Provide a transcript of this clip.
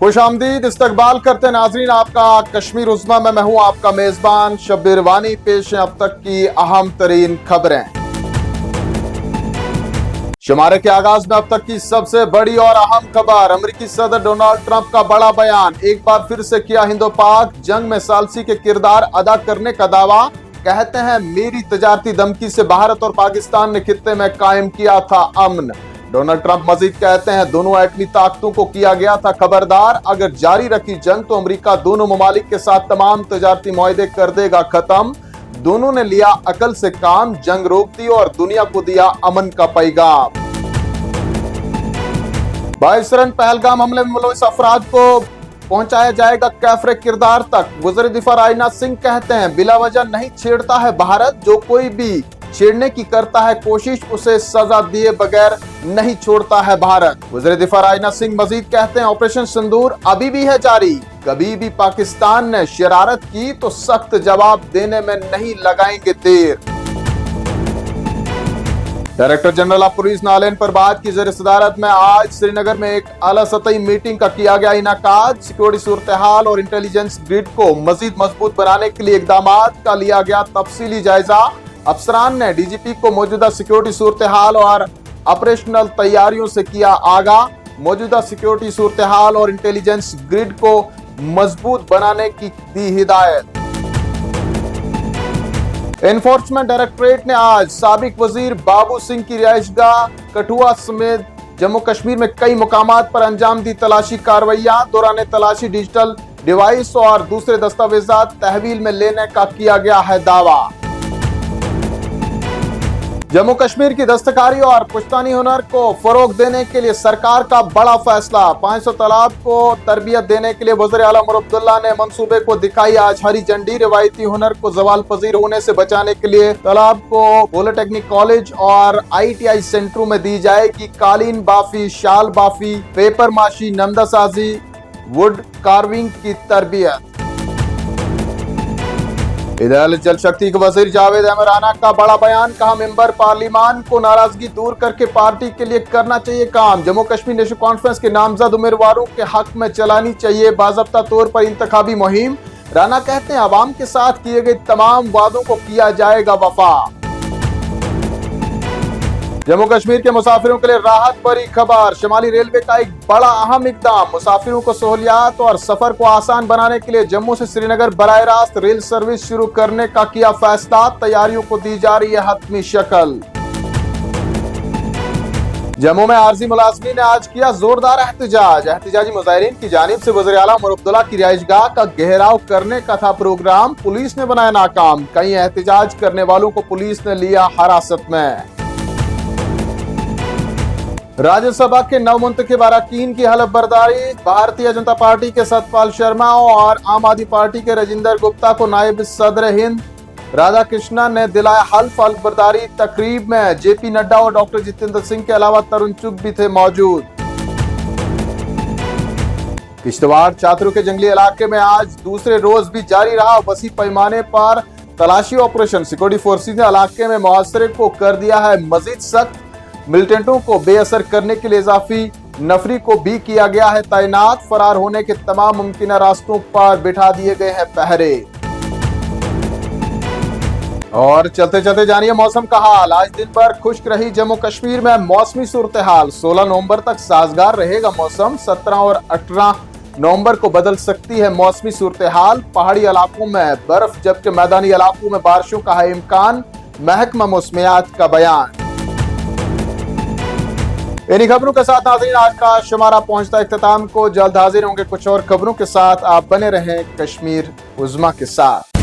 खुशामदीद इस्तकबाल करते नाजरीन आपका कश्मीर उज़्मा में मैं हूं आपका मेजबान शब्बीर वानी। पेश है अब तक की अहम तरीन खबरें। शुमारे के आगाज में अब तक की सबसे बड़ी और अहम खबर, अमेरिकी सदर डोनाल्ड ट्रंप का बड़ा बयान। एक बार फिर से किया हिंदो पाक जंग में सालसी के किरदार अदा करने का दावा। कहते हैं मेरी तजारती धमकी से भारत और पाकिस्तान ने खित्ते में कायम किया था अमन। डोनाल्ड ट्रंप मजीद कहते हैं दोनों एटमी ताकतों को किया गया था खबरदार, अगर जारी रखी जंग तो अमेरिका दोनों ममालिक के साथ तमाम तजारती मुआहदे कर देगा खत्म। दोनों ने लिया अकल से काम, जंग रोक दी और दुनिया को दिया अमन का पैगाम। 22 रन पहलगाम हमले में मुलविस अफराद को पहुंचाया जाएगा कैफरे किरदार तक। वज़ीर दिफा राजनाथ सिंह कहते हैं बिला वजह नहीं छेड़ता है भारत, जो कोई भी छेड़ने की करता है कोशिश उसे सजा दिए बगैर नहीं छोड़ता है भारत। वज़ीर दिफा राजनाथ सिंह मजीद कहते हैं ऑपरेशन सिंदूर अभी भी है जारी, कभी भी पाकिस्तान ने शरारत की तो सख्त जवाब देने में नहीं लगाएंगे देर। डायरेक्टर जनरल ऑफ पुलिस नालेन परबाज की ज़ेर सदारत में आज श्रीनगर में एक आला सतही मीटिंग का किया गया इनाकाद। सिक्योरिटी सूरत हाल और इंटेलिजेंस ग्रिड को मजीद मजबूत बनाने के लिए इकदामात का लिया गया तफसीली जायजा। अफसरान ने डीजीपी को मौजूदा सिक्योरिटी सूरत हाल और ऑपरेशनल तैयारियों से किया आगाह। मौजूदा सिक्योरिटी सूरत हाल और इंटेलिजेंस ग्रिड को मजबूत बनाने की दी हिदायत। एनफोर्समेंट डायरेक्टरेट ने आज साबिक वजीर बाबू सिंह की रिहाइशगाह कठुआ समेत जम्मू कश्मीर में कई मुकामात पर अंजाम दी तलाशी कार्रवाइयां। दौरान तलाशी डिजिटल डिवाइस और दूसरे दस्तावेजात तहवील में लेने का किया गया है दावा। जम्मू कश्मीर की दस्तकारी और पुश्तैनी हुनर को फरोग देने के लिए सरकार का बड़ा फैसला। 500 तालाब को तरबियत देने के लिए वज़ीर आला उमर अब्दुल्ला ने मंसूबे को दिखाई आज हरी झंडी। रिवायती हुनर को जवाल पजीर होने से बचाने के लिए तालाब को पॉलिटेक्निक कॉलेज और ITI सेंटरों में दी जाएगी कालीन बाफी, शाल बाफी, पेपर माशी, नमदासाजी, वुड कार्विंग की तरबियत। इधर जल शक्ति के वजीर जावेद अहमद राना का बड़ा बयान, कहा मेंबर पार्लिमान को नाराजगी दूर करके पार्टी के लिए करना चाहिए काम। जम्मू कश्मीर नेशनल कॉन्फ्रेंस के नामजद उम्मीदवारों के हक में चलानी चाहिए बाज़ाब्ता तौर पर इंतखाबी मुहिम। राना कहते हैं आवाम के साथ किए गए तमाम वादों को किया जाएगा वफा। जम्मू कश्मीर के मुसाफिरों के लिए राहत भरी खबर, शुमाली रेलवे का एक बड़ा अहम इकदाम। मुसाफिरों को सहूलियात और सफर को आसान बनाने के लिए जम्मू से श्रीनगर बराह रास्त रेल सर्विस शुरू करने का किया फैसला। तैयारियों को दी जा रही है हतमी शक्ल। जम्मू में आरजी मुलाजमीन ने आज किया जोरदार एहतजाज। एहतजाजी मुजाहिरीन की जानिब से वज़ीर आला उमर अब्दुल्ला की रिहाइशगाह का घेराव करने का था प्रोग्राम, पुलिस ने बनाया नाकाम। कई एहतजाज करने वालों को पुलिस ने लिया हिरासत में। राज्यसभा के नवमुंतखब अरकान की हलफ बर्दारी, भारतीय जनता पार्टी के सतपाल शर्मा और आम आदमी पार्टी के राजेंद्र गुप्ता को नायब सदर हिंद राधा कृष्णन ने दिलाया हल्फ बर्दारी। तकरीब में JP नड्डा और डॉक्टर जितेंद्र सिंह के अलावा तरुण चुग भी थे मौजूद। किश्तवाड़ चातरू के जंगली इलाके में आज दूसरे रोज भी जारी रहा बसी पैमाने पर तलाशी ऑपरेशन। सिक्योरिटी फोर्सेज ने इलाके में मुहासरे को कर दिया है मजीद सख्त। मिलिटेंटों को बेअसर करने के लिए इजाफी नफरी को भी किया गया है तैनात। फरार होने के तमाम मुमकिन रास्तों पर बिठा दिए गए हैं पहरे। और चलते चलते जानिए मौसम का हाल। आज दिन भर खुश्क रही जम्मू कश्मीर में मौसमी सूरत हाल। 16 नवंबर तक साजगार रहेगा मौसम। 17 और 18 नवंबर को बदल सकती है मौसमी सूरत हाल। पहाड़ी इलाकों में बर्फ जबकि मैदानी इलाकों में बारिशों का है इम्कान, महकमा मौसमियात का बयान। इन्हीं खबरों के साथ नाज़रीन आज का शुमारा पहुंचता इख्तिताम को। जल्द हाजिर होंगे कुछ और खबरों के साथ। आप बने रहें कश्मीर उज़्मा के साथ।